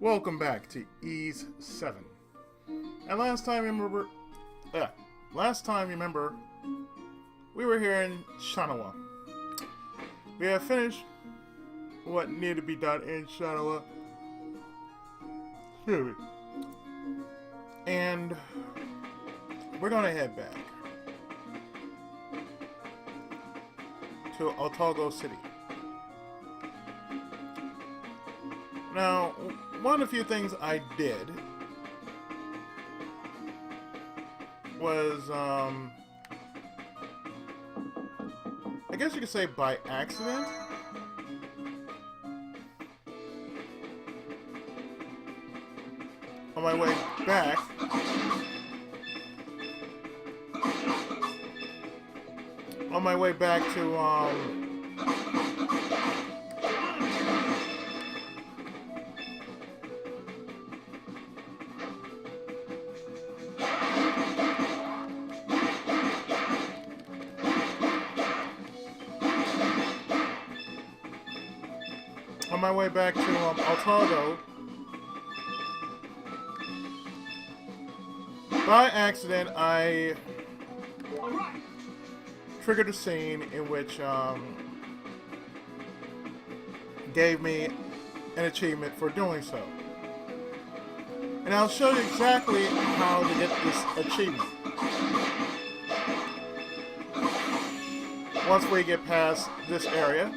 Welcome back to Ys 7. And last time you remember, we were here in Shanoa. We have finished what needed to be done in Shanoa. And we're gonna head back to Otago City. Now, one of the few things I did was, I guess you could say by accident. On my way back, to, Otago, by accident, I triggered a scene in which gave me an achievement for doing so. And I'll show you exactly how to get this achievement once we get past this area.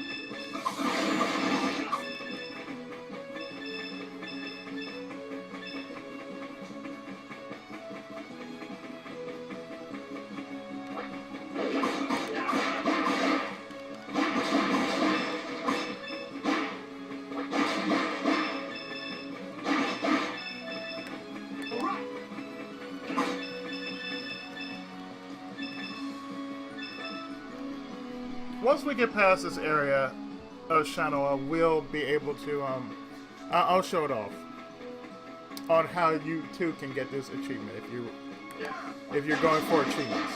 Once we get past this area of Shanoa, we'll be able to, I'll show it off on how you too can get this achievement if you're going for achievements.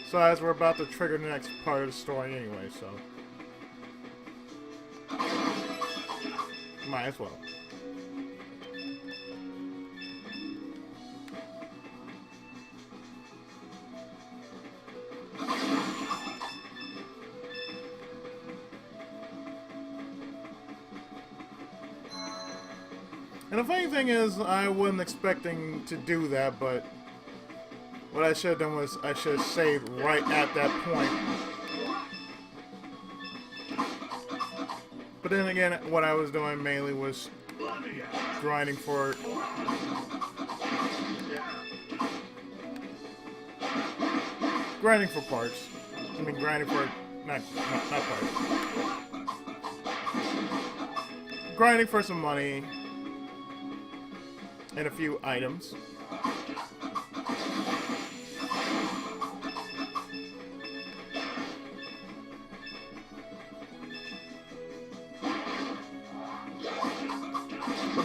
So as we're about to trigger the next part of the story anyway, so might as well. And the funny thing is, I wasn't expecting to do that, but what I should have done was I should have saved right at that point. But then again, what I was doing mainly was grinding for parts. I mean, grinding for not parts. Grinding for some money and a few items.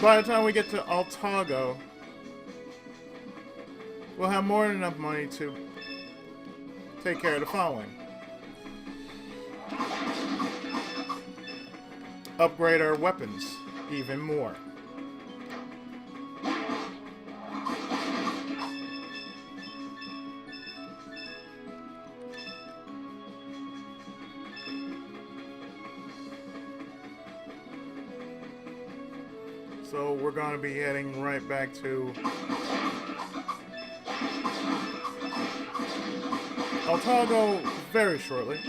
By the time we get to Otago, we'll have more than enough money to take care of the following. Upgrade our weapons even more. So we're going to be heading right back to Otago very shortly.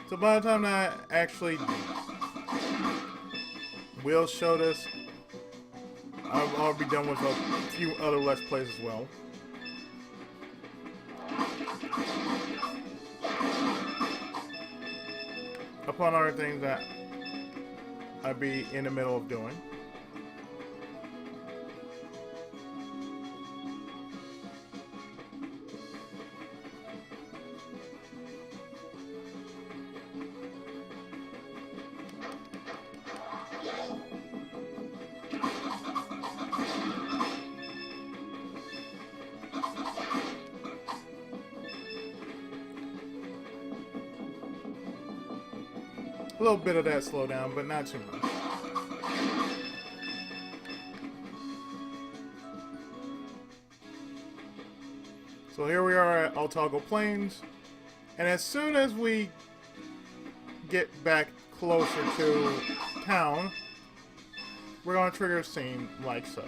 So by the time that actually will show this I'll be done with a few other Let's Plays as well. Upon other things that I'd be in the middle of doing. A little bit of that slowdown, but not too much. So here we are at Otago Plains, and as soon as we get back closer to town, we're going to trigger a scene like so.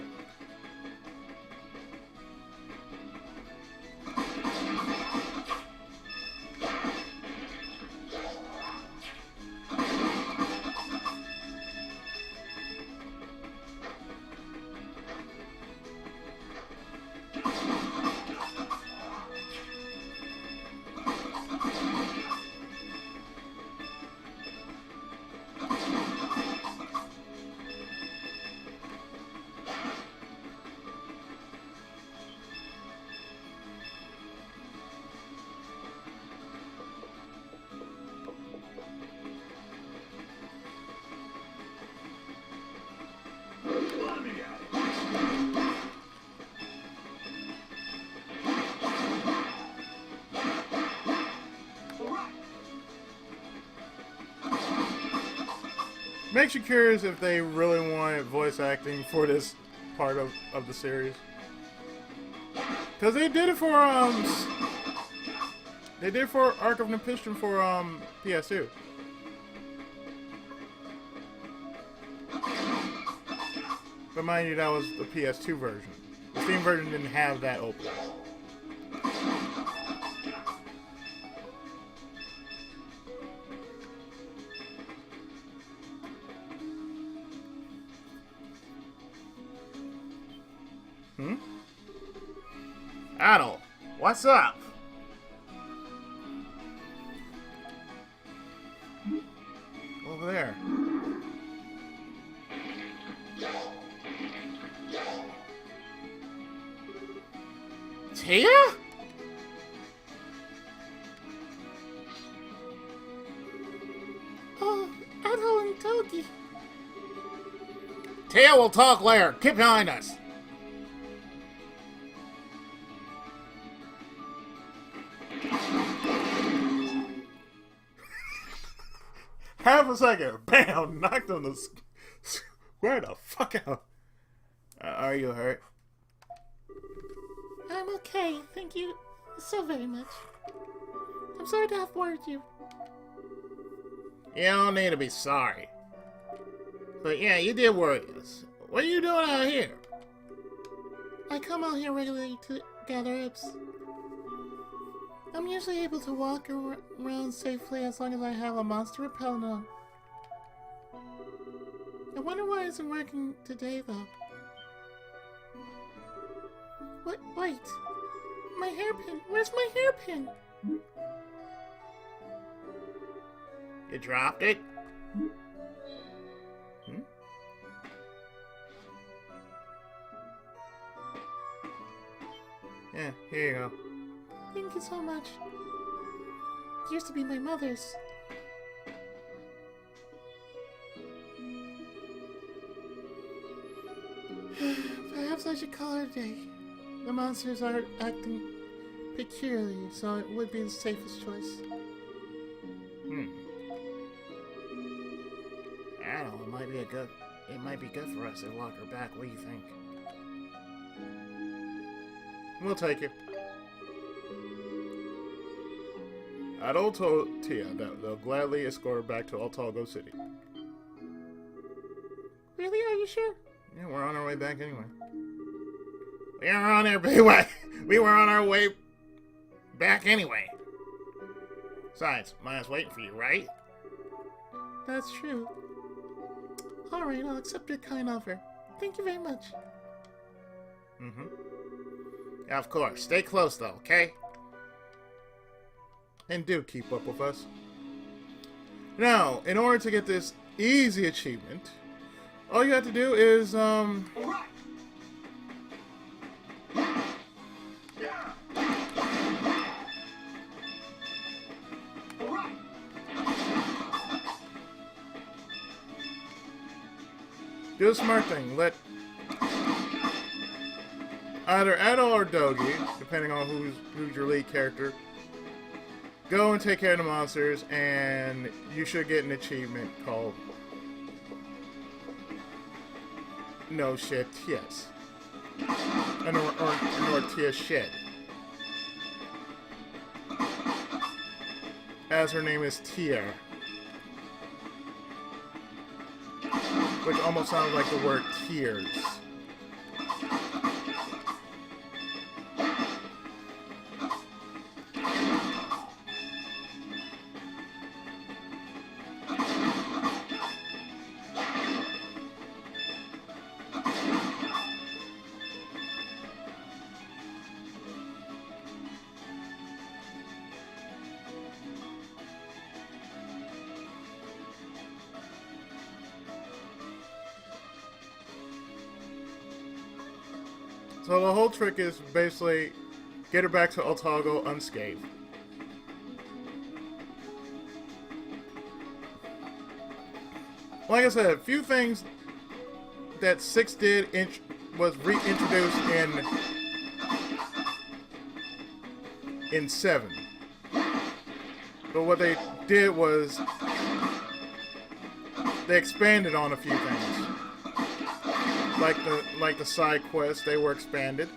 Makes you curious if they really wanted voice acting for this part of the series. Because they did it for Ark of Nepistrum for PS2. But mind you, that was the PS2 version. The Steam version didn't have that open. Adol, what's up? Over there. Tia? Oh, Adol and Togi. Tia will talk later. Keep behind us. Half a second, bam, knocked on the square the fuck out. Are you hurt? I'm okay, thank you so very much. I'm sorry to have worried you. You don't need to be sorry. But yeah, you did worry us. What are you doing out here? I come out here regularly to gather apes. I'm usually able to walk around safely as long as I have a monster repellent on. I wonder why it isn't working today, though. Wait. My hairpin. Where's my hairpin? You dropped it? Yeah, here you go. Thank you so much. It used to be my mother's. Perhaps I should call her a day. The monsters are acting peculiarly, so it would be the safest choice. I don't know, it might be good for us to walk her back. What do you think? We'll take it. Adol told Tia that they'll gladly escort her back to Otago City. Really? Are you sure? Yeah, we're on our way back anyway. We were on our way back anyway. Besides, Maya's waiting for you, right? That's true. Alright, I'll accept your kind offer. Thank you very much. Mm-hmm. Yeah, of course. Stay close, though, okay? And do keep up with us. Now, in order to get this easy achievement, all you have to do is, do a smart thing. Let either Adol or Dogi, depending on who's your lead character, go and take care of the monsters, and you should get an achievement called No Shit Yes. Or Tia Shed. As her name is Tia. Which almost sounds like the word tears. So the whole trick is basically get her back to Otago unscathed. Like I said, a few things that 6 did was reintroduced in 7. But what they did was they expanded on a few things. Like the side quests, they were expanded.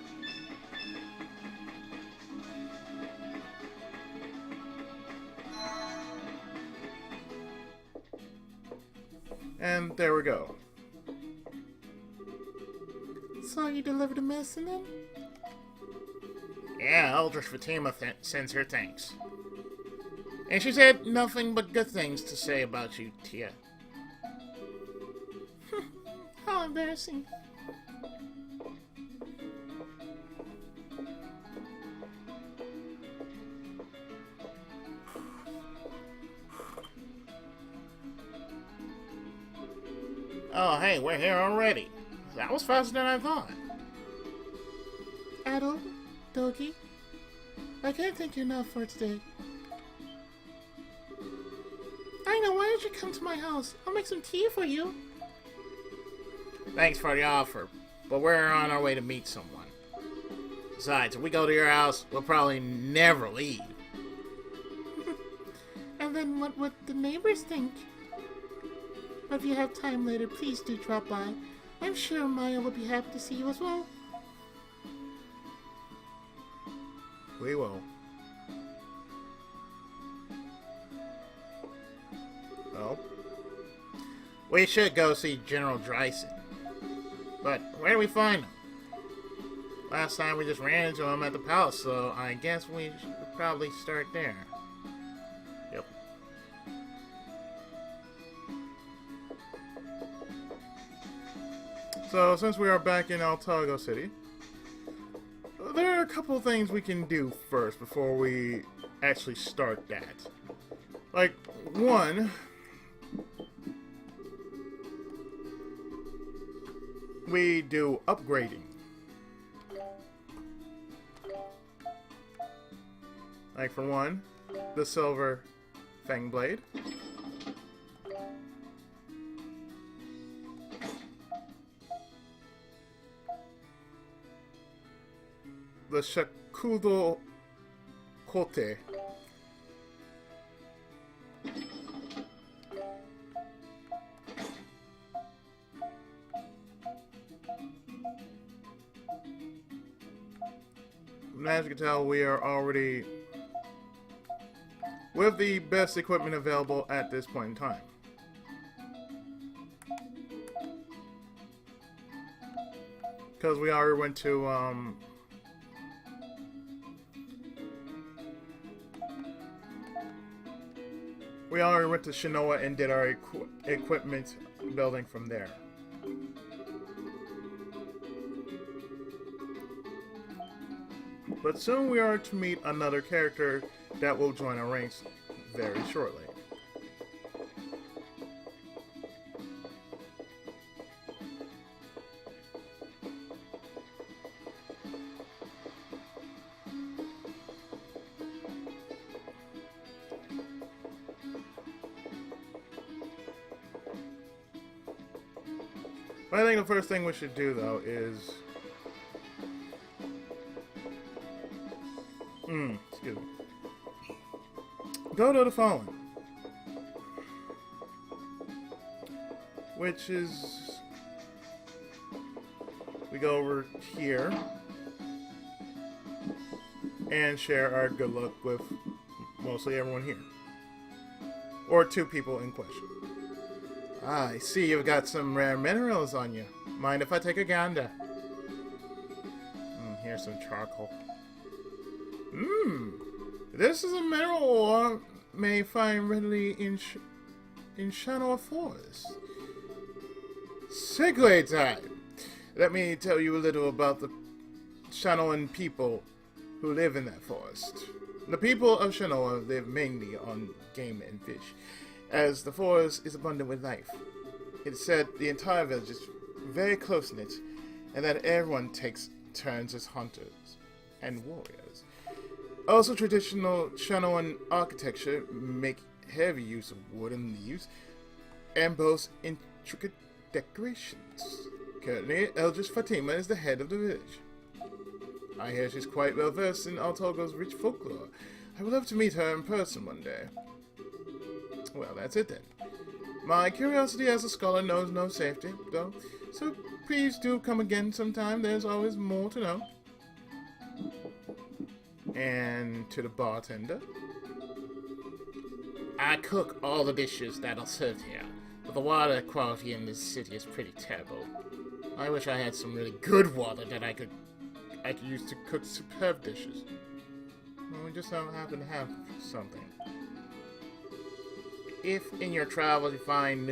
And there we go. So you delivered a medicine then? Yeah, Eldritch Fatima sends her thanks. And she said nothing but good things to say about you, Tia. How embarrassing. Oh, hey, we're here already. That was faster than I thought. Adol, Dogi, I can't thank you enough for today. I know, why don't you come to my house? I'll make some tea for you. Thanks for the offer, but we're on our way to meet someone. Besides, if we go to your house, we'll probably never leave. And then what would the neighbors think? But if you have time later, please do drop by. I'm sure Maya will be happy to see you as well. We will. Well, we should go see General Dryson. But where do we find him? Last time we just ran into him at the palace, so I guess we should probably start there. Yep. So, since we are back in Otago City, there are a couple of things we can do first before we actually start that. Like, one, we do upgrading. Like, for one, the Silver Fang Blade. The Shakudo Kote. As you can tell, we are already with the best equipment available at this point in time. Because we already went to, Shinoa and did our equipment building from there. But soon we are to meet another character that will join our ranks very shortly. I think the first thing we should do, though, is... excuse me. Go to the phone. Which is... We go over here. And share our good luck with mostly everyone here. Or 2 people in question. Ah, I see you've got some rare minerals on you. Mind if I take a gander? Here's some charcoal. This is a mineral I may find readily in Shanoa Forest. Segue time! Let me tell you a little about the Shanoan people who live in that forest. The people of Shanoa live mainly on game and fish, as the forest is abundant with life. It's said the entire village is very close-knit, and that everyone takes turns as hunters and warriors. Also, traditional Shanoan architecture make heavy use of wood and leaves, and boasts intricate decorations. Currently, Eldritch Fatima is the head of the village. I hear she's quite well versed in Altogo's rich folklore. I would love to meet her in person one day. Well, that's it then. My curiosity as a scholar knows no safety, though, so please do come again sometime. There's always more to know. And to the bartender. I cook all the dishes that are served here, but the water quality in this city is pretty terrible. I wish I had some really good water that I could use to cook superb dishes. Well, we just don't happen to have something. If in your travels you find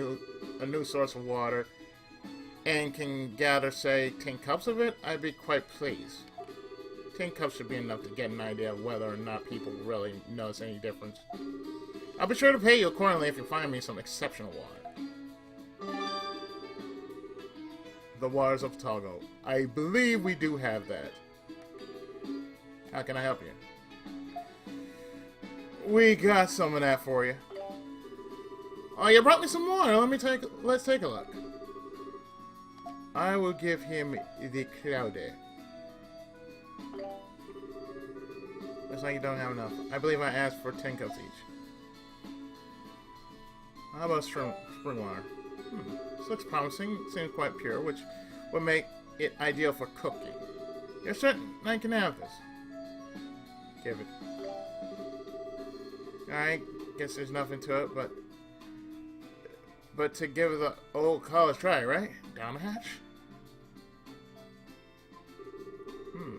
a new source of water and can gather, say, 10 cups of it, I'd be quite pleased. 10 cups should be enough to get an idea of whether or not people really notice any difference. I'll be sure to pay you accordingly if you find me some exceptional water. The waters of Togo. I believe we do have that. How can I help you? We got some of that for you. Oh, you brought me some water. Let's take a look. I will give him the Cloudy. Looks like you don't have enough. I believe I asked for 10 cups each. How about spring water? This looks promising. It seems quite pure, which would make it ideal for cooking. You're certain I can have this? Give it. Alright, guess there's nothing to it, but to give it the old college try, right? Down the hatch?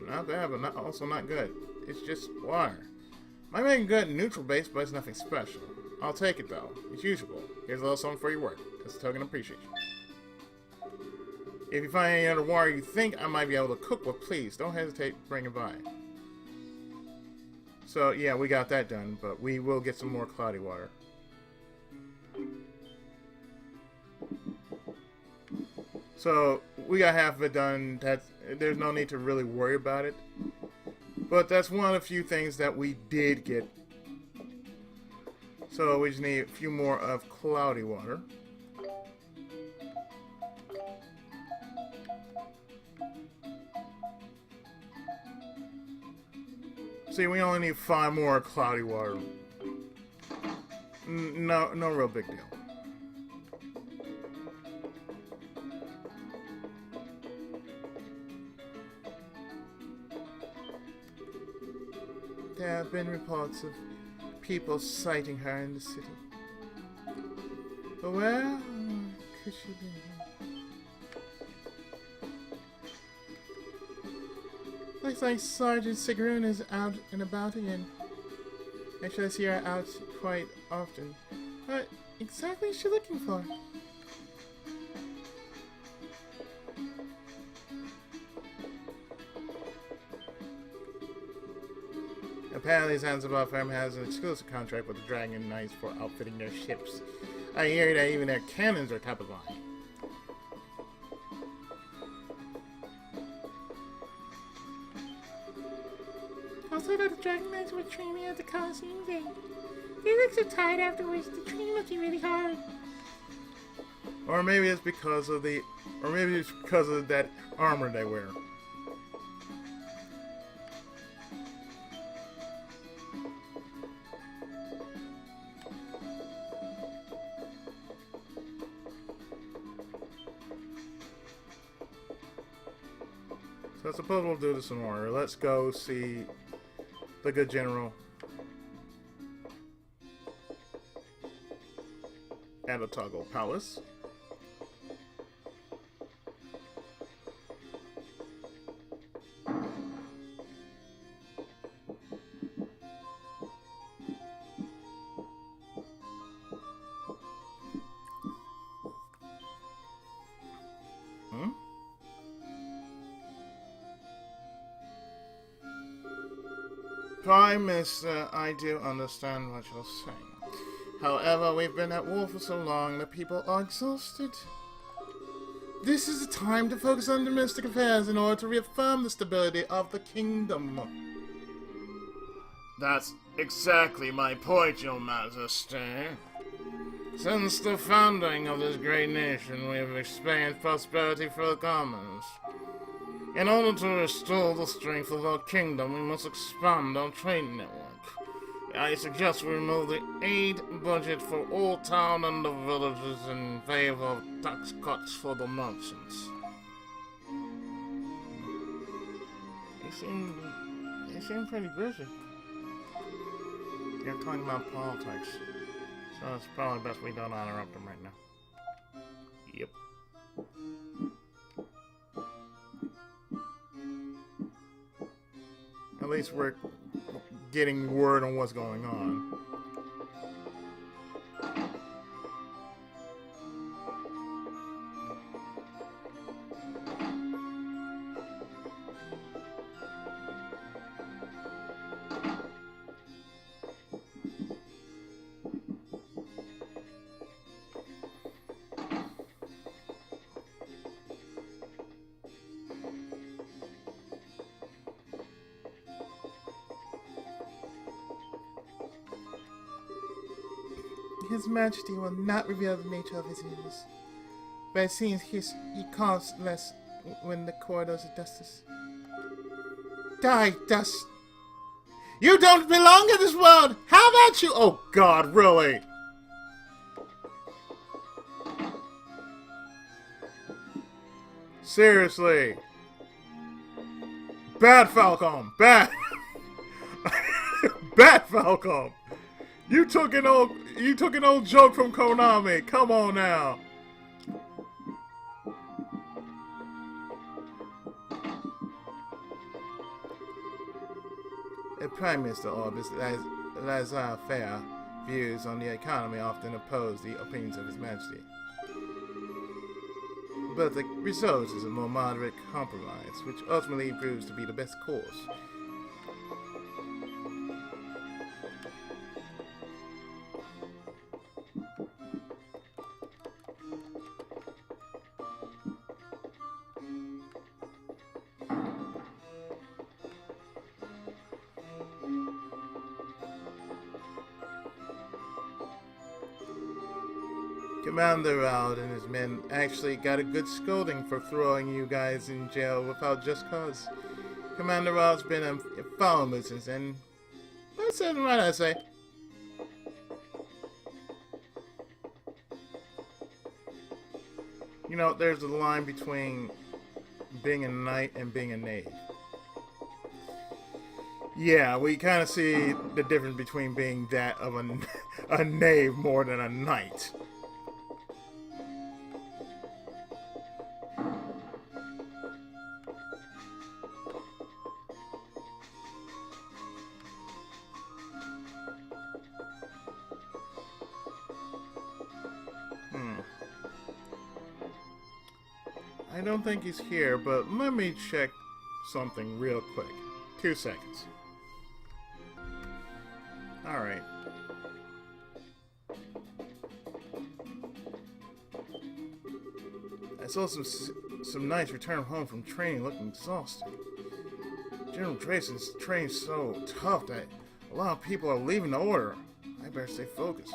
Not bad, but also not good. It's just water. Might make a good neutral base, but it's nothing special. I'll take it though. It's usable. Here's a little something for your work. As a token of appreciation. If you find any other water you think I might be able to cook with, please don't hesitate to bring it by. So yeah, we got that done, but we will get some more cloudy water. So we got half of it done. There's no need to really worry about it. But that's one of the few things that we did get. So we just need a few more of cloudy water. See, we only need 5 more cloudy water. No real big deal. There have been reports of people sighting her in the city. But where could she be? Looks like Sergeant Sigrun is out and about again. Actually, I see her out quite often. What exactly is she looking for? Apparently, Zanzibar firm has an exclusive contract with the Dragon Knights for outfitting their ships. I hear that even their cannons are top of line. Also, that the Dragon Knights were training at the Coliseum Day. They look so tired afterwards. The training must be really hard. Or maybe it's because of that armor they wear. So I suppose we'll do this in order. Let's go see the good general at Otago Palace. Prime Minister, I do understand what you're saying. However, we've been at war for so long, the people are exhausted. This is the time to focus on domestic affairs in order to reaffirm the stability of the kingdom. That's exactly my point, Your Majesty. Since the founding of this great nation, we have experienced prosperity for the commons. In order to restore the strength of our kingdom, we must expand our trade network. I suggest we remove the aid budget for all town and the villages in favor of tax cuts for the merchants. They seem pretty busy. They're talking about politics, so it's probably best we don't interrupt them right now. Yep. At least we're getting word on what's going on. His Majesty will not reveal the nature of his enemies, but it seems he costs less when the corridors of justice. Die, dust! You don't belong in this world! How about you? Oh God, really? Seriously. Bad Falcom! Bad! Bad Falcom! You took an old joke from Konami. Come on now. The Prime Minister Orbis laissez-faire views on the economy often oppose the opinions of His Majesty. But the result is a more moderate compromise, which ultimately proves to be the best course. Commander Raud and his men actually got a good scolding for throwing you guys in jail without just cause. Commander Raud's been a foul nuisance, and that's right, I say. You know, there's a line between being a knight and being a knave. Yeah, we kind of see the difference between being that of a knave more than a knight. I don't think he's here, but let me check something real quick. 2 seconds. Alright. I saw some knights return home from training looking exhausted. General Dracen's train's so tough that a lot of people are leaving the order. I better stay focused.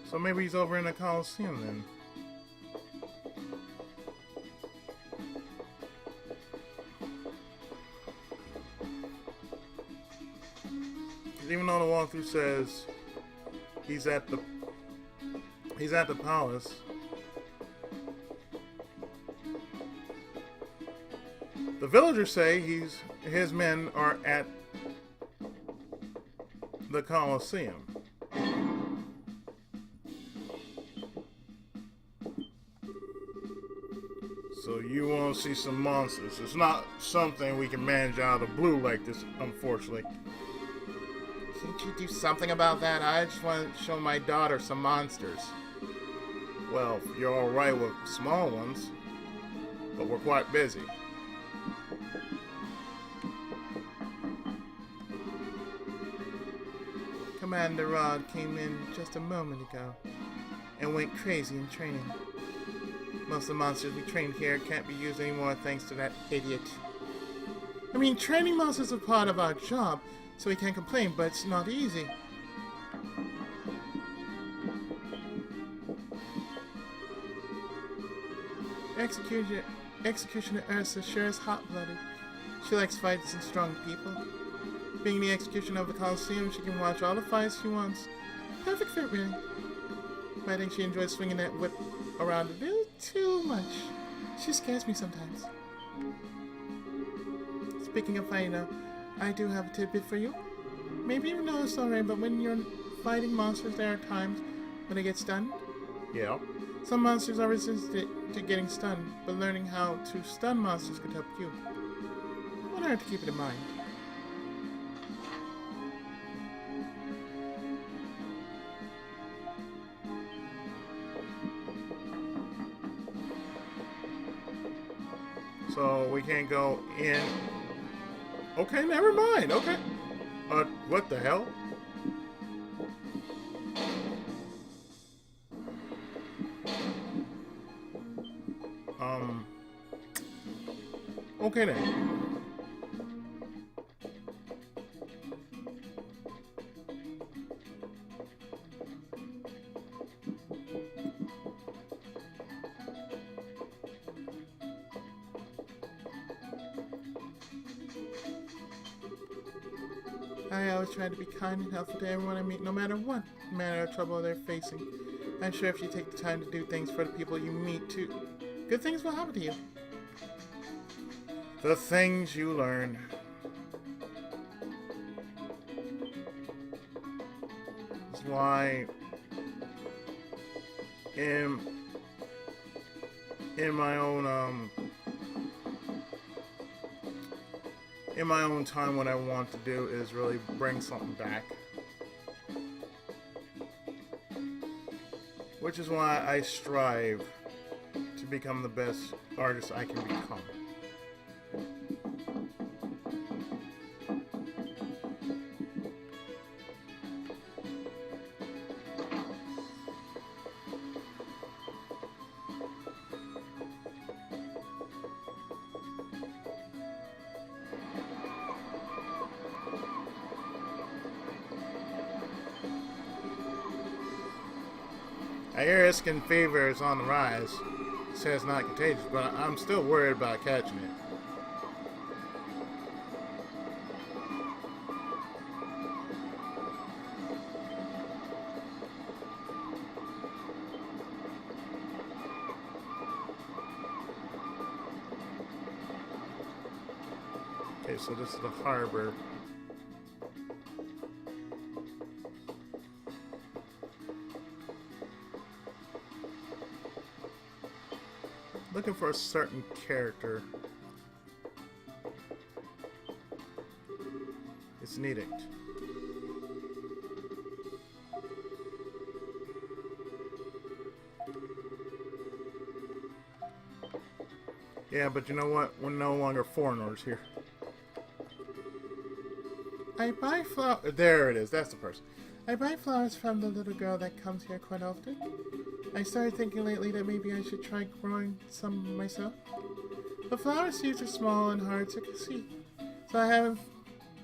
So maybe he's over in the Coliseum then. Even though the walkthrough says he's at the palace, the villagers say his men are at the Coliseum. So you want to see some monsters. It's not something we can manage out of the blue like this, unfortunately. Can't you do something about that? I just want to show my daughter some monsters. Well, you're alright with small ones, but we're quite busy. Commander Rod came in just a moment ago and went crazy in training. Most of the monsters we trained here can't be used anymore thanks to that idiot. I mean, training monsters is part of our job, so we can't complain, but it's not easy. Executioner Ursa sure is hot-blooded. She likes fights and strong people. Being the executioner of the Coliseum, she can watch all the fights she wants. Perfect fit, really. But I think she enjoys swinging that whip around a little too much. She scares me sometimes. Speaking of fighting though, I do have a tidbit for you. Maybe you know this already, but when you're fighting monsters, there are times when they get stunned. Yeah. Some monsters are resistant to getting stunned, but learning how to stun monsters could help you. Wouldn't hurt to keep it in mind. So we can't go in. Okay, never mind. Okay. What the hell? Okay then. I always try to be kind and helpful to everyone I meet, no matter what manner of trouble they're facing. I'm sure if you take the time to do things for the people you meet, too, good things will happen to you. The things you learn. That's why in my own time, what I want to do is really bring something back. Which is why I strive to become the best artist I can become. I hear Iskin fever is on the rise. It says it's not contagious, but I'm still worried about catching it. Okay, so this is the harbor. looking for a certain character. It's needed. Yeah, but you know what? We're no longer foreigners here. I buy flowers. There it is. That's the person. I buy flowers from the little girl that comes here quite often. I started thinking lately that maybe I should try growing some myself. The flower seeds are small and hard to see, so I haven't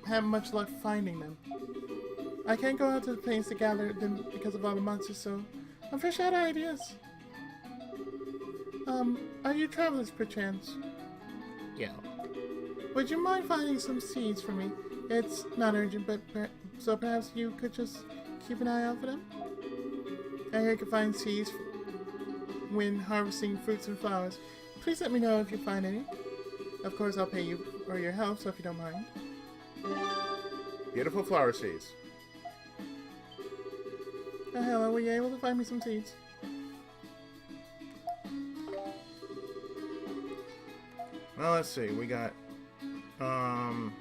had much luck finding them. I can't go out to the plains to gather them because of all the monsters, so I'm fresh out of ideas. Are you travelers perchance? Yeah. Would you mind finding some seeds for me? It's not urgent, but so perhaps you could just keep an eye out for them? I hear you can find seeds when harvesting fruits and flowers. Please let me know if you find any. Of course, I'll pay you for your help, so if you don't mind. Beautiful flower seeds. Oh, hello, were you able to find me some seeds? Well, let's see. We got some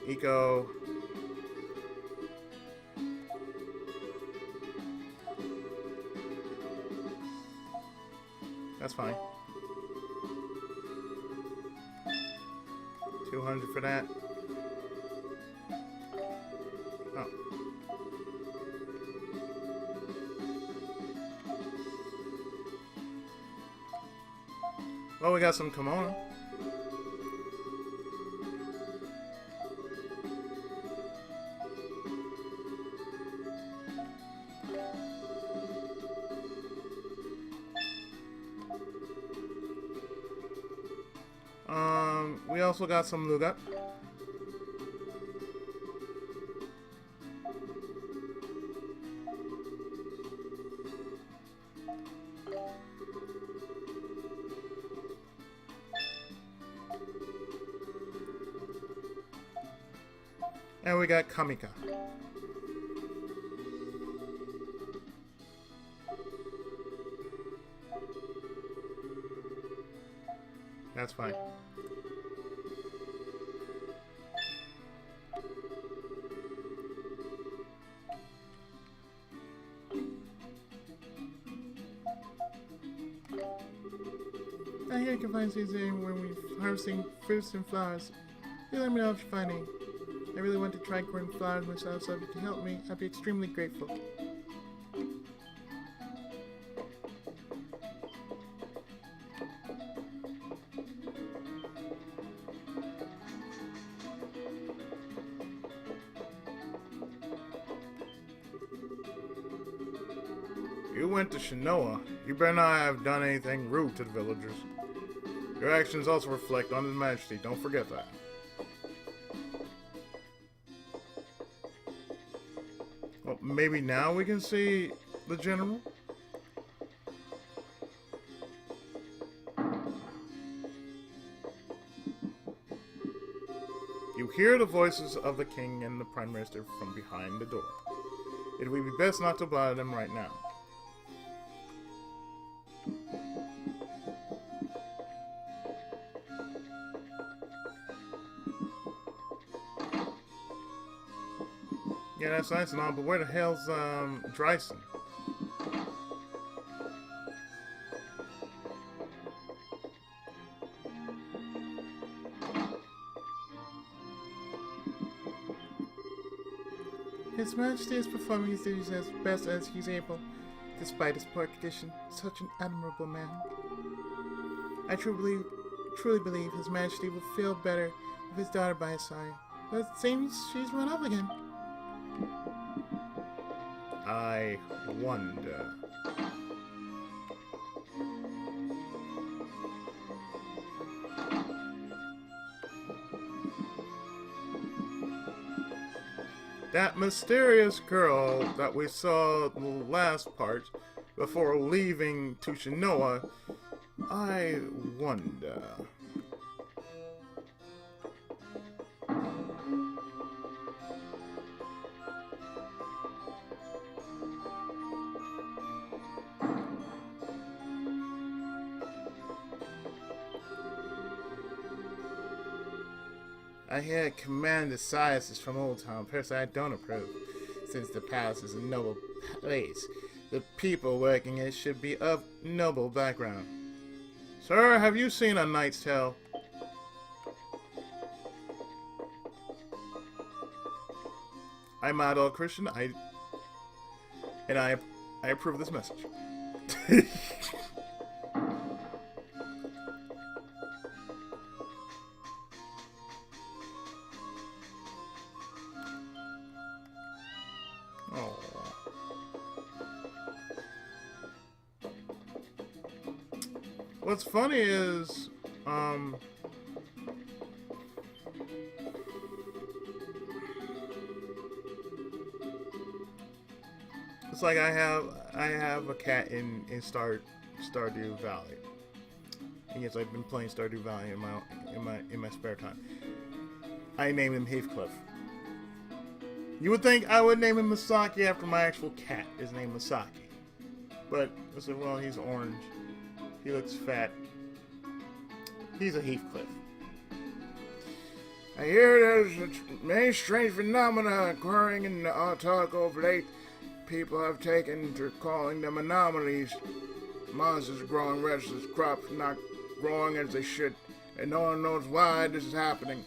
eco. That's fine. 200 for that. Oh. Well, we got some kimono. We also got some lugat. And we got Kamika. That's fine. I hear you can find seeds anywhere when we're harvesting fruits and flowers. You let me know if you find any. I really want to try growing flowers myself, so if you can help me, I'd be extremely grateful. You went to Shinoa. You better not have done anything rude to the villagers. Your actions also reflect on His Majesty. Don't forget that. Well, maybe now we can see the general? You hear the voices of the king and the prime minister from behind the door. It would be best not to bother them right now. Yeah, that's nice and all, but where the hell's, Dryson? His Majesty is performing his duties as best as he's able, despite his poor condition. Such an admirable man. I truly believe His Majesty will feel better with his daughter by his side. But it seems she's run off again. I wonder. That mysterious girl that we saw the last part before leaving to Shinoa, I wonder. I hear commanded sciences from Old Town. Personally, I don't approve, since the palace is a noble place. The people working it should be of noble background. Sir, have you seen A Knight's Tale? I'm an adult Christian. I approve this message. Oh. What's funny is, it's like I have a cat in Stardew Valley. And yes, I've been playing Stardew Valley in my spare time. I named him Heathcliff. You would think I would name him Masaki after my actual cat is named Masaki. But I said, well, he's orange. He looks fat. He's a Heathcliff. I hear there's many strange phenomena occurring in the Artago of late. People have taken to calling them anomalies. Monsters growing restless, crops not growing as they should, and no one knows why this is happening.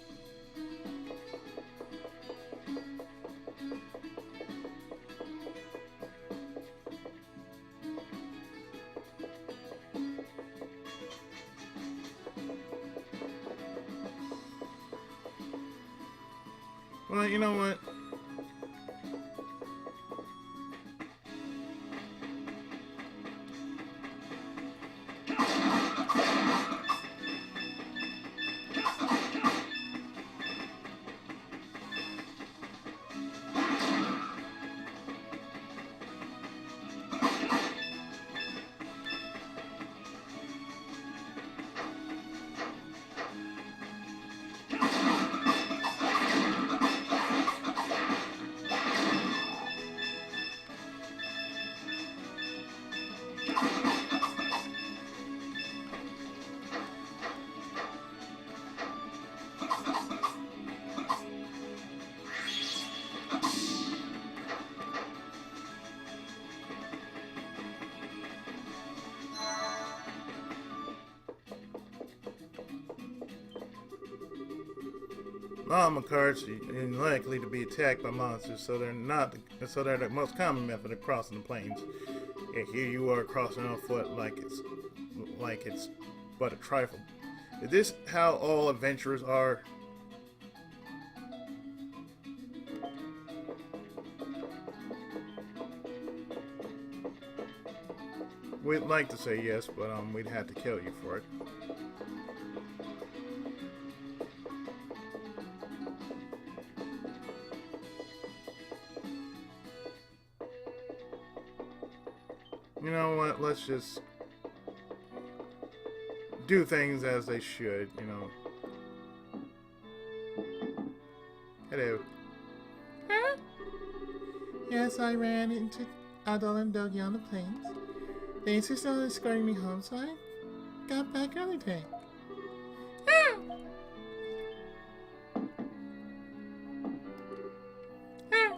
Well, you know what? Mama carts are unlikely to be attacked by monsters, so they're the most common method of crossing the plains. Yet here you are crossing on foot like it's but a trifle. Is this how all adventurers are? We'd like to say yes, but we'd have to kill you for it. You know what, let's just do things as they should, you know. Hello. Huh? Yes, I ran into Adol and Dogi on the plains. They insisted on escorting me home, so I got back early today. Ah! Ah!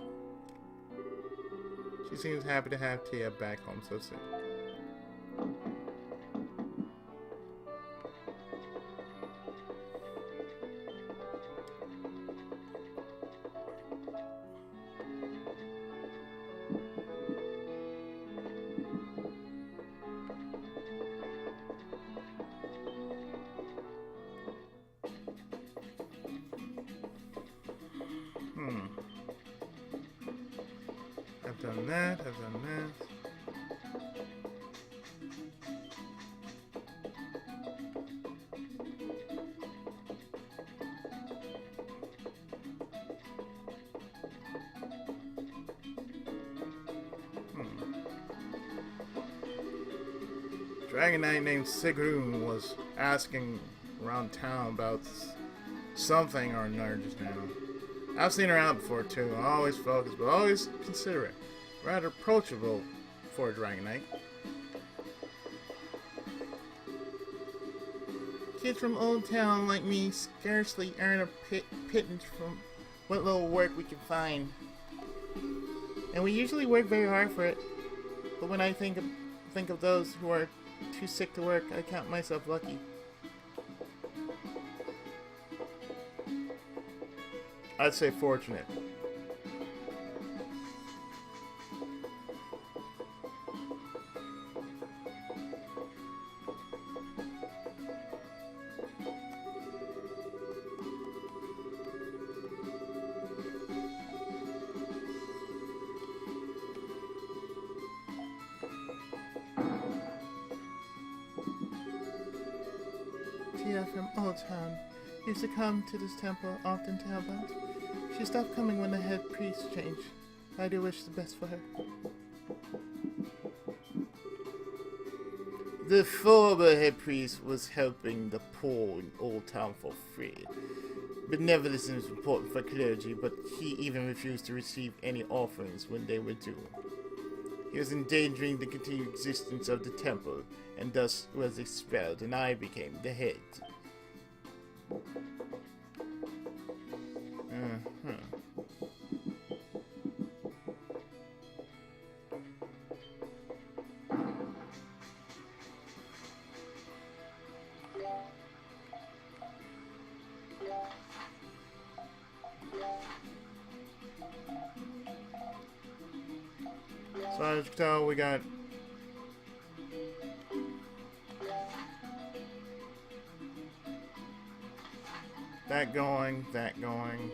She seems happy to have Tia back home so soon. I've done that, I've done that. Dragon Knight named Sigrun was asking around town about something or another just now. I've seen her out before too, always focused, but always considerate. Rather approachable for a Dragon Knight. Kids from Old Town like me scarcely earn a pittance from what little work we can find. And we usually work very hard for it. But when I think of those who are too sick to work, I count myself lucky. I'd say fortunate. Tia from Old Town used to come to this temple often to help out. She stopped coming when the head priest changed. I do wish the best for her. The former head priest was helping the poor in Old Town for free. Benevolence is important for clergy, but he even refused to receive any offerings when they were due. He was endangering the continued existence of the temple, and thus was expelled, and I became the head. So as you can tell, we got that going, that going.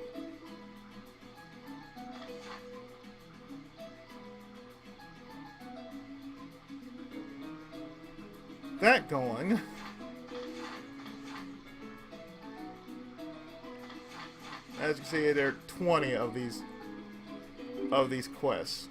That going. As you can see, there are 20 of these quests.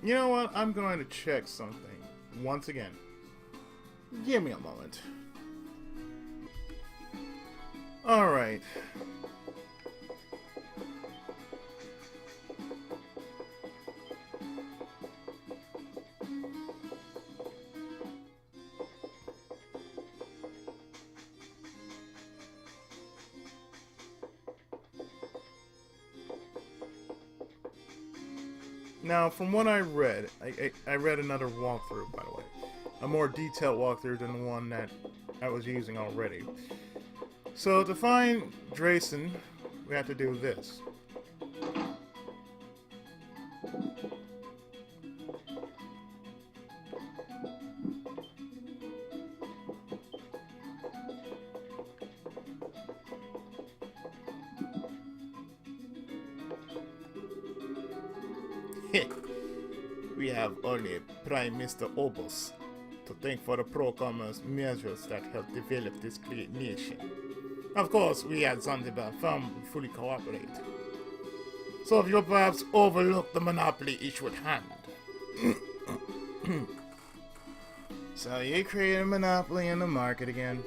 You know what? I'm going to check something once again. Give me a moment. Alright. Now, from what I read, I read another walkthrough, by the way. A more detailed walkthrough than the one that I was using already. So, to find Drayson, we have to do this. We have only Prime Minister Obos to thank for the pro-commerce measures that helped develop this great nation. Of course, we at Zanzibar firm would fully cooperate. So if you perhaps overlook the monopoly issue at hand. So you create a monopoly in the market again.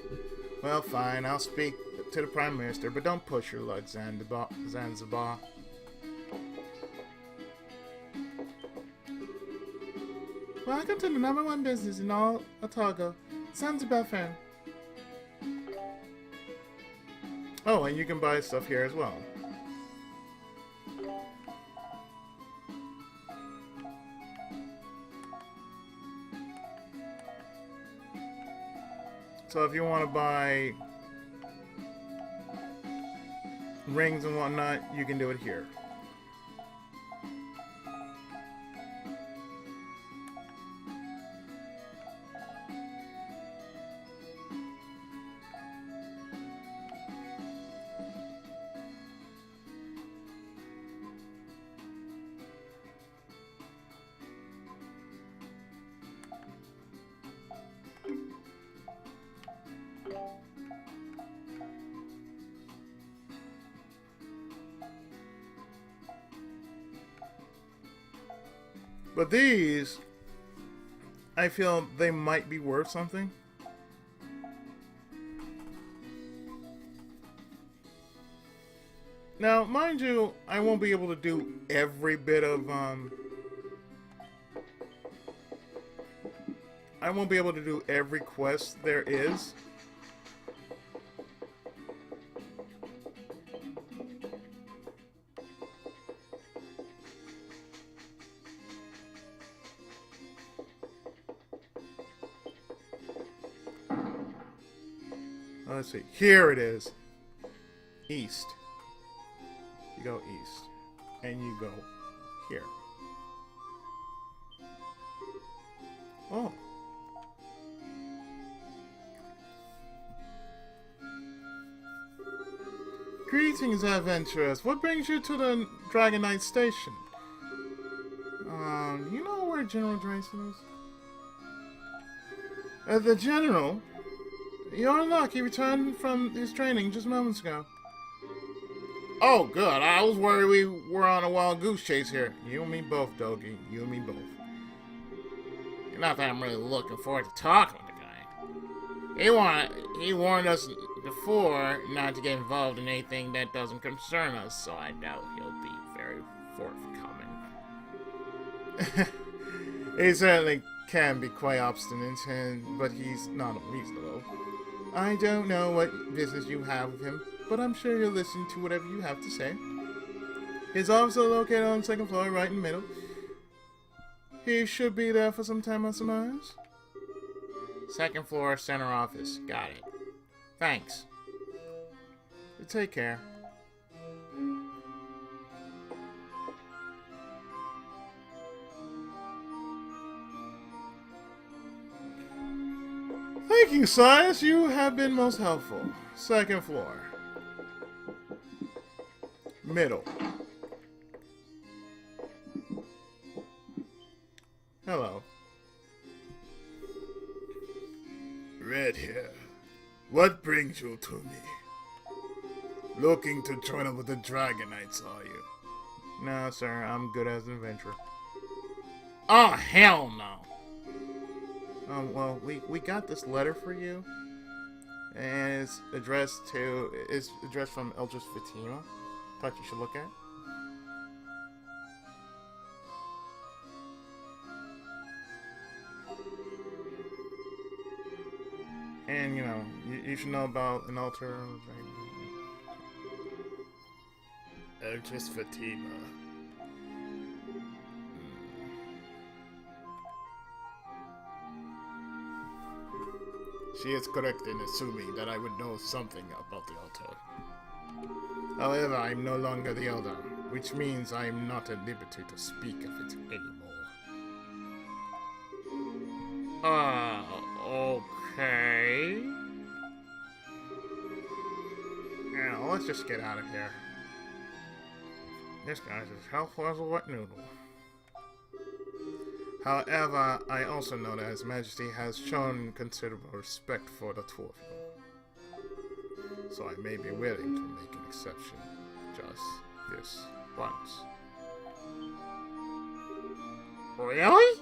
Well, fine, I'll speak to the Prime Minister, but don't push your luck, Zanzibar. Welcome to the #1 business in all Otago, Zanzibar firm. Oh, and you can buy stuff here as well. So if you want to buy rings and whatnot, you can do it here. But these, I feel they might be worth something. Now, mind you, I won't be able to do every bit of, I won't be able to do every quest there is. Let's see. Here it is. East. You go east. And you go here. Oh. Greetings, adventurers. What brings you to the Dragon Knight Station? You know where General Drayson is? The General? You're in luck. He returned from his training just moments ago. Oh, good. I was worried we were on a wild goose chase here. You and me both, Dogi. You and me both. Not that I'm really looking forward to talking with the guy. He warned us before not to get involved in anything that doesn't concern us, so I doubt he'll be very forthcoming. He certainly can be quite obstinate, but he's not unreasonable. I don't know what business you have with him, but I'm sure he'll listen to whatever you have to say. His office is located on the second floor, right in the middle. He should be there for some time, I surmise. Second floor, center office. Got it. Thanks. Take care. Thank you, Science. You have been most helpful. Second floor. Middle. Hello. Red here. What brings you to me? Looking to join up with the Dragon Knights, are you? No, sir. I'm good as an adventurer. Oh, hell no. Well, we got this letter for you, and it's addressed from Eldris Fatima. Thought you should look at. And you know, you should know about an altar. Eldris Fatima. She is correct in assuming that I would know something about the altar. However, I'm no longer the Elder, which means I am not at liberty to speak of it anymore. Okay. Now, let's just get out of here. This guy's as helpful as a wet noodle. However, I also know that His Majesty has shown considerable respect for the two of you. So I may be willing to make an exception just this once. Really?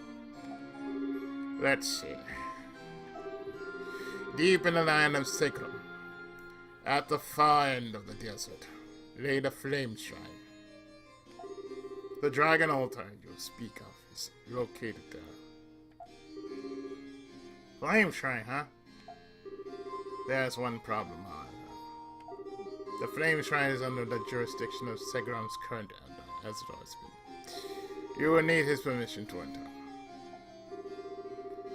Let's see. Deep in the land of Sacrum, at the far end of the desert, lay the Flame Shrine. The dragon altar you speak of is located there. Flame Shrine, huh? There's one problem, however. The Flame Shrine is under the jurisdiction of Segrum's current elder, Ezra Osmond. You will need his permission to enter.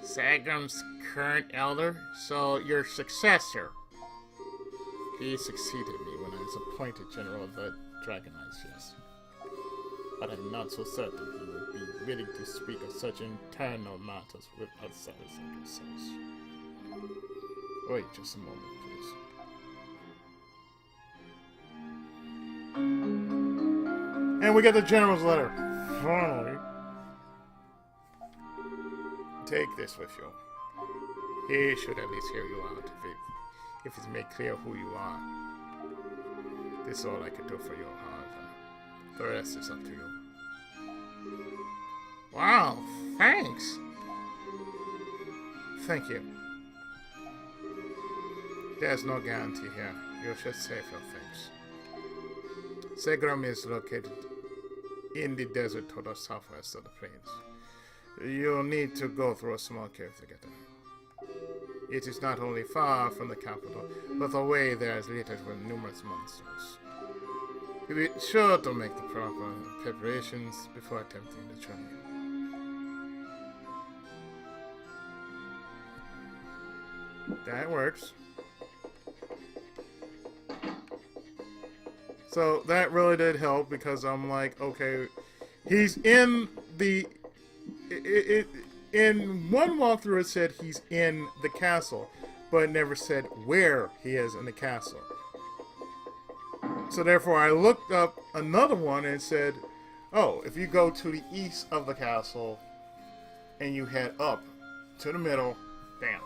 Zagram's current elder? So your successor. He succeeded me when I was appointed general of the Dragon Knights, yes. But I'm not so certain he would be willing to speak of such internal matters with outsiders like yourselves. Wait just a moment, please. And we get the general's letter. Finally. Take this with you. He should at least hear you out if it's made clear who you are. This is all I can do for you, however. The rest is up to you. Wow, thanks. Thank you. There's no guarantee here. You should save your things. Segram is located in the desert to the southwest of the plains. You'll need to go through a small cave to get there. It is not only far from the capital, but the way there is littered with numerous monsters. Be sure to make the proper preparations before attempting the journey. That works. So that really did help because I'm like, okay, he's in the... in one walkthrough it said he's in the castle, but it never said where he is in the castle. So therefore I looked up another one and it said, oh, if you go to the east of the castle and you head up to the middle, bam,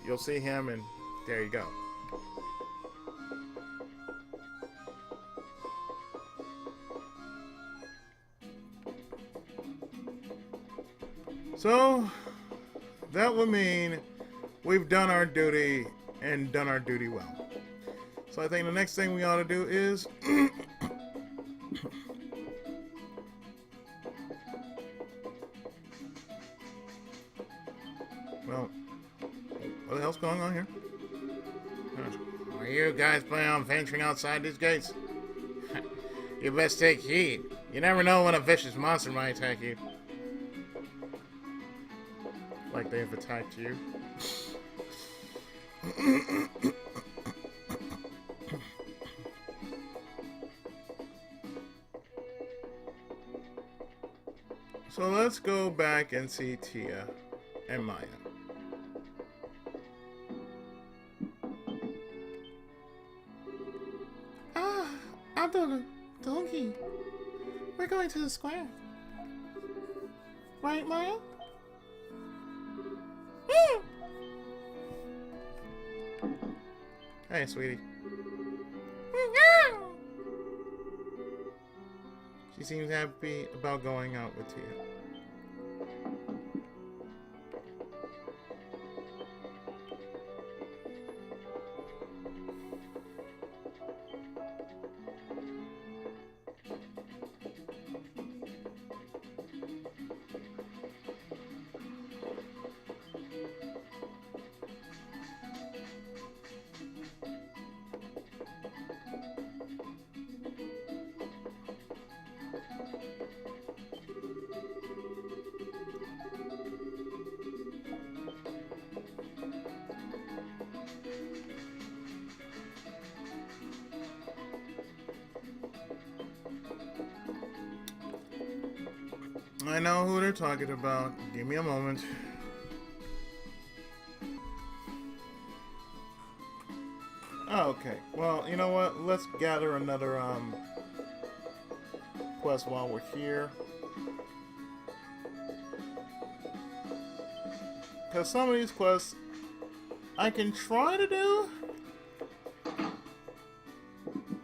you'll see him and there you go. So, that would mean we've done our duty and done our duty well. So I think the next thing we ought to do is... well, what the hell's going on here? Are you guys planning on venturing outside these gates? You best take heed. You never know when a vicious monster might attack you. Like they've attacked you. So let's go back and see Tia and Maya. Ah, Abdul, Donkey. We're going to the square. Right, Maya? Hey, sweetie. She seems happy about going out with Tia. I know who they're talking about. Give me a moment. Oh, okay. Well, you know what? Let's gather another quest while we're here. Because some of these quests I can try to do,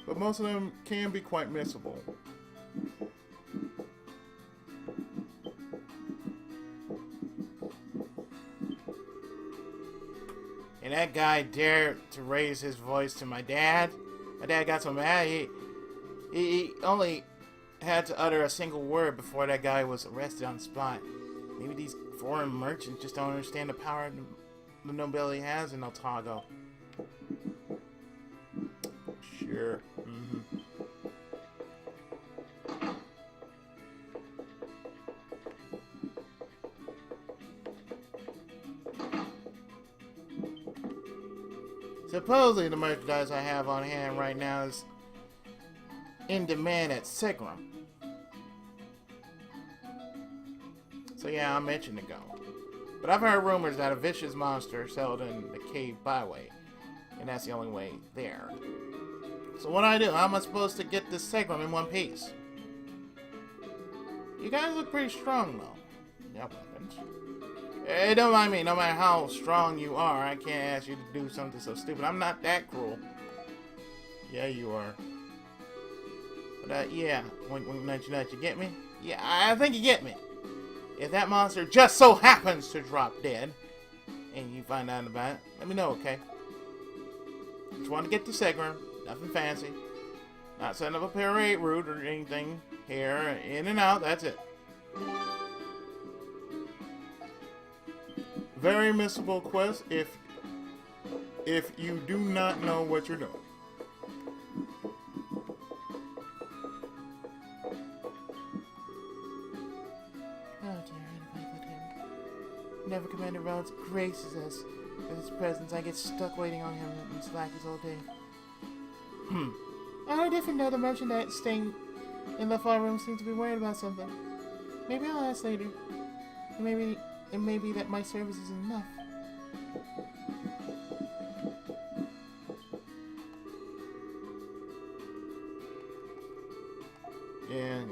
but most of them can be quite missable. And that guy dared to raise his voice to my dad. My dad got so mad, he only had to utter a single word before that guy was arrested on the spot. Maybe these foreign merchants just don't understand the power the nobility has in Otago. Sure. Supposedly the merchandise I have on hand right now is in demand at Segram. So yeah, I'm itching to go. But I've heard rumors that a vicious monster settled in the cave byway, and that's the only way there. So what do I do? How am I supposed to get this Segram in one piece? You guys look pretty strong, though. You have weapons. Hey, don't mind me. No matter how strong you are, I can't ask you to do something so stupid. I'm not that cruel. Yeah, you are. But, yeah. Wink, wink, nudge, nudge. You get me? Yeah, I think you get me. If that monster just so happens to drop dead, and you find out about it, let me know, okay? Just want to get to Segram. Nothing fancy. Not setting up a parade route or anything. Here, in and out, that's it. Very missable quest if you do not know what you're doing. Oh dear, anybody but him. Never Commander Rhodes graces us with his presence. I get stuck waiting on him in Slacky's all day. I heard different though the merchandise staying in the far room seems to be worried about something. Maybe I'll ask later. It may be that my service isn't enough. Yeah.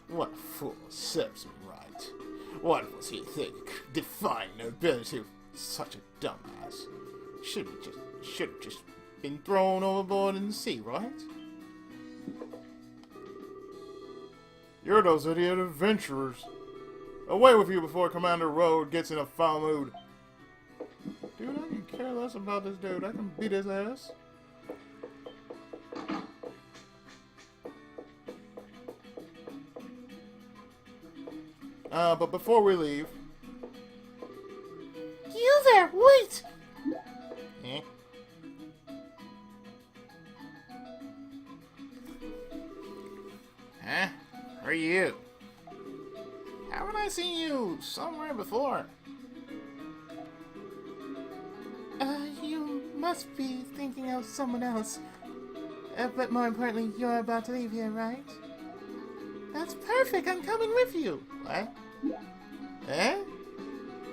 What a fool, serves me right. What was he thinking? Defying nobility with such a dumbass. Should have just been thrown overboard in the sea, right? You're those idiot adventurers. Away with you before Commander Road gets in a foul mood. Dude, I can care less about this dude. I can beat his ass. But before we leave... You there, wait! Eh? Huh? Who are you? Haven't I seen you somewhere before? You must be thinking of someone else. But more importantly, you're about to leave here, right? That's perfect, I'm coming with you. What? Eh?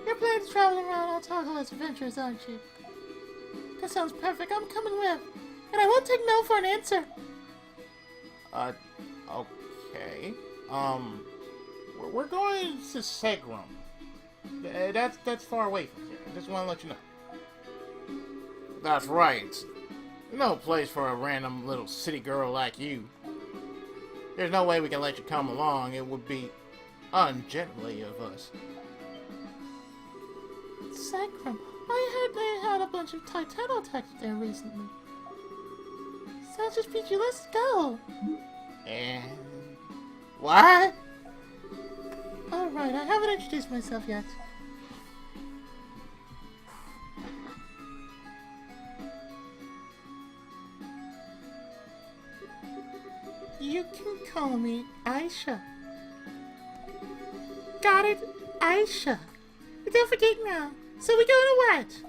You're planning to travel around Altargo's adventures, aren't you? That sounds perfect, I'm coming with. And I won't take no for an answer. Okay. We're going to Segram. That's far away from here. I just want to let you know. That's right. No place for a random little city girl like you. There's no way we can let you come along. It would be ungently of us. Segram, I heard they had a bunch of Titano attacks there recently. So just beat you, let's go. And... what? Alright, I haven't introduced myself yet. You can call me Aisha. Got it, Aisha. But don't forget now. So we going to what?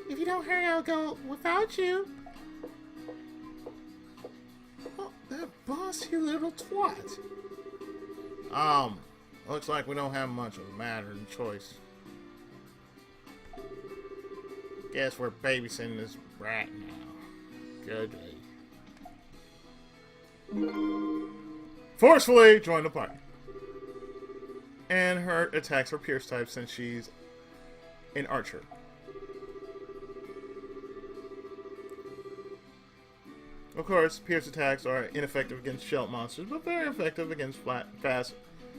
If you don't hurry, I'll go without you. Oh, that boss, you little twat. Looks like we don't have much of a matter in choice. Guess we're babysitting this rat now. Goodly. Forcefully join the party. And her attacks are pierce type since she's an archer. Of course, pierce attacks are ineffective against shell monsters, but very effective against fast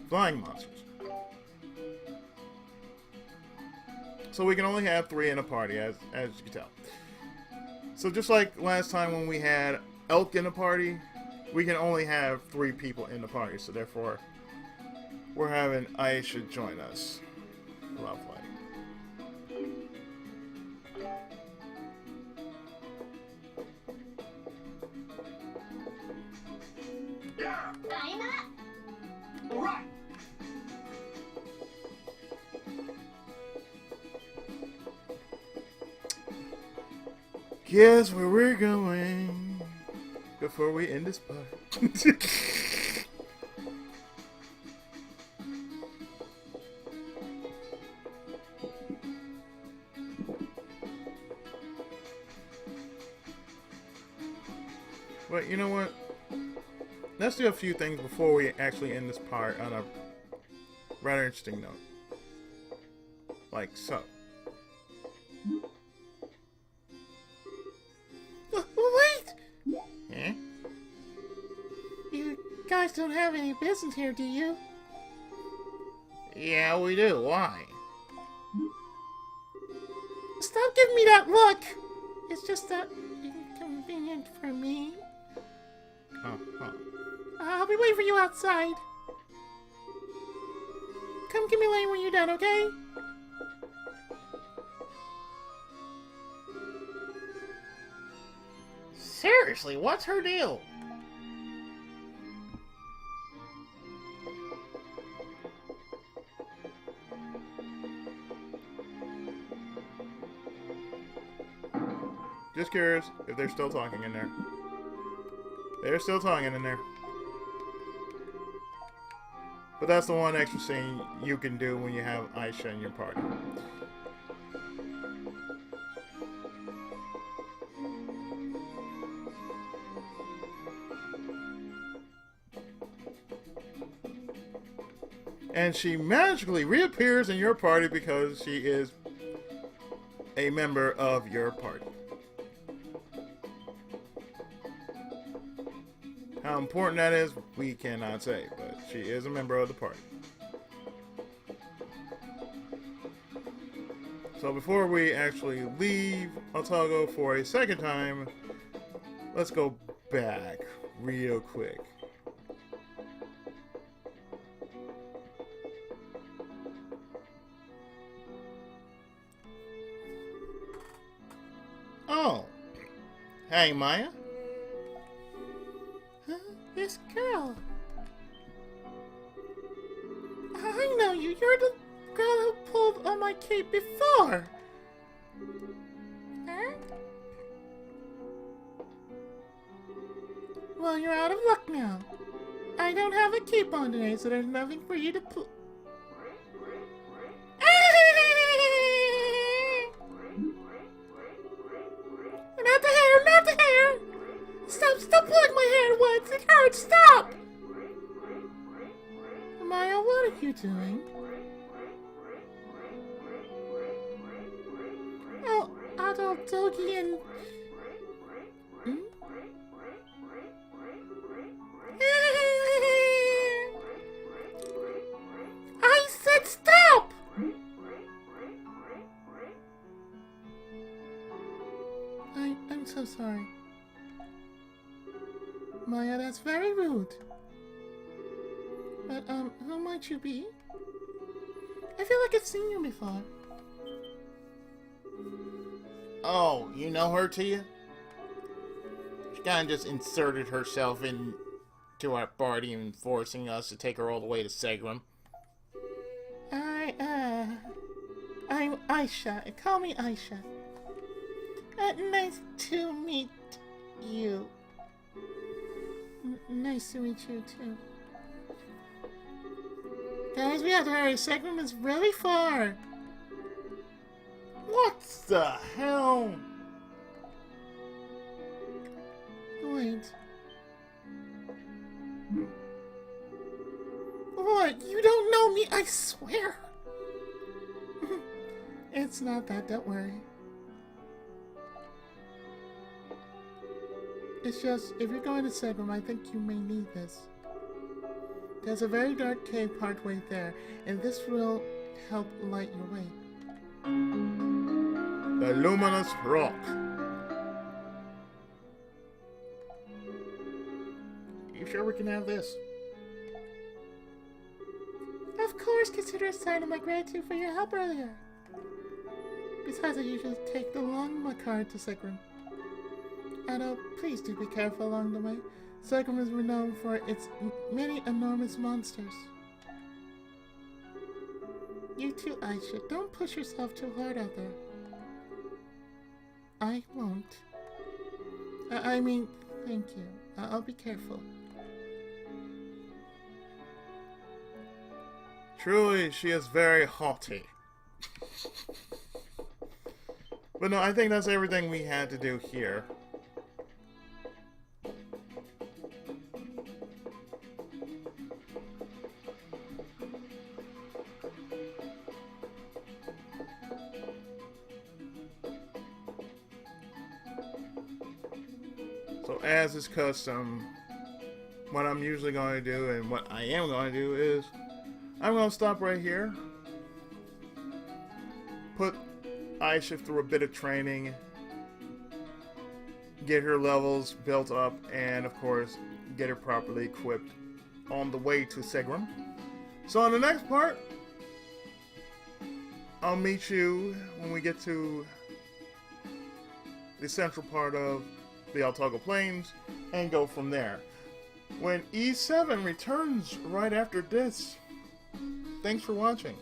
flying monsters. So we can only have 3 in a party, as you can tell. So just like last time when we had Elk in a party, we can only have 3 people in the party. So therefore, we're having Aisha join us. Lovely. Alright! Guess where we're going before we end this part. But you know what? Let's do a few things before we actually end this part on a rather interesting note. Like so. Wait! Eh? You guys don't have any business here, do you? Yeah, we do. Why? Stop giving me that look! It's just that inconvenient for me. Uh-huh. I'll be waiting for you outside. Come get me later when you're done, okay? Seriously, what's her deal? Just curious if they're still talking in there. They're still talking in there. But that's the one extra thing you can do when you have Aisha in your party. And she magically reappears in your party because she is a member of your party. How important that is, we cannot say, but she is a member of the party. So before we actually leave Otago for a second time, let's go back real quick. Oh. Hey, Maya. This girl. I know you. You're the girl who pulled on my cape before. Huh? Well, you're out of luck now. I don't have a cape on today, so there's nothing for you to pull. Not the hair, not the hair! Stop pulling my hair at once! It hurts! Stop! Maya, what are you doing? Oh, adult doggy and... Hmm? I said stop! I'm so sorry. Maya, that's very rude. But, who might you be? I feel like I've seen you before. Oh, you know her, Tia? She kind of just inserted herself into our party and forcing us to take her all the way to Segram. I'm Aisha. Call me Aisha. Nice to meet you. Nice to meet you, too. Guys, we have to hurry. Segram is really far. What the hell? Wait. What? You don't know me, I swear. It's not that, don't worry. It's just, if you're going to Segram, I think you may need this. There's a very dark cave partway there, and this will help light your way. The Luminous Rock. You sure we can have this? Of course, consider a sign of my gratitude for your help earlier. Besides, I usually take the long card to Segram. And please do be careful along the way. Segram is renowned for its many enormous monsters. You too, Aisha. Don't push yourself too hard out there. I won't. I mean, thank you. I'll be careful. Truly, she is very haughty. But no, I think that's everything we had to do here. So as is custom, what I'm usually going to do and what I am going to do is I'm going to stop right here, put Aisha through a bit of training, get her levels built up, and of course get her properly equipped on the way to Segram. So in the next part, I'll meet you when we get to the central part of the Altoga Plains and go from there. When E7 returns right after this. Thanks for watching.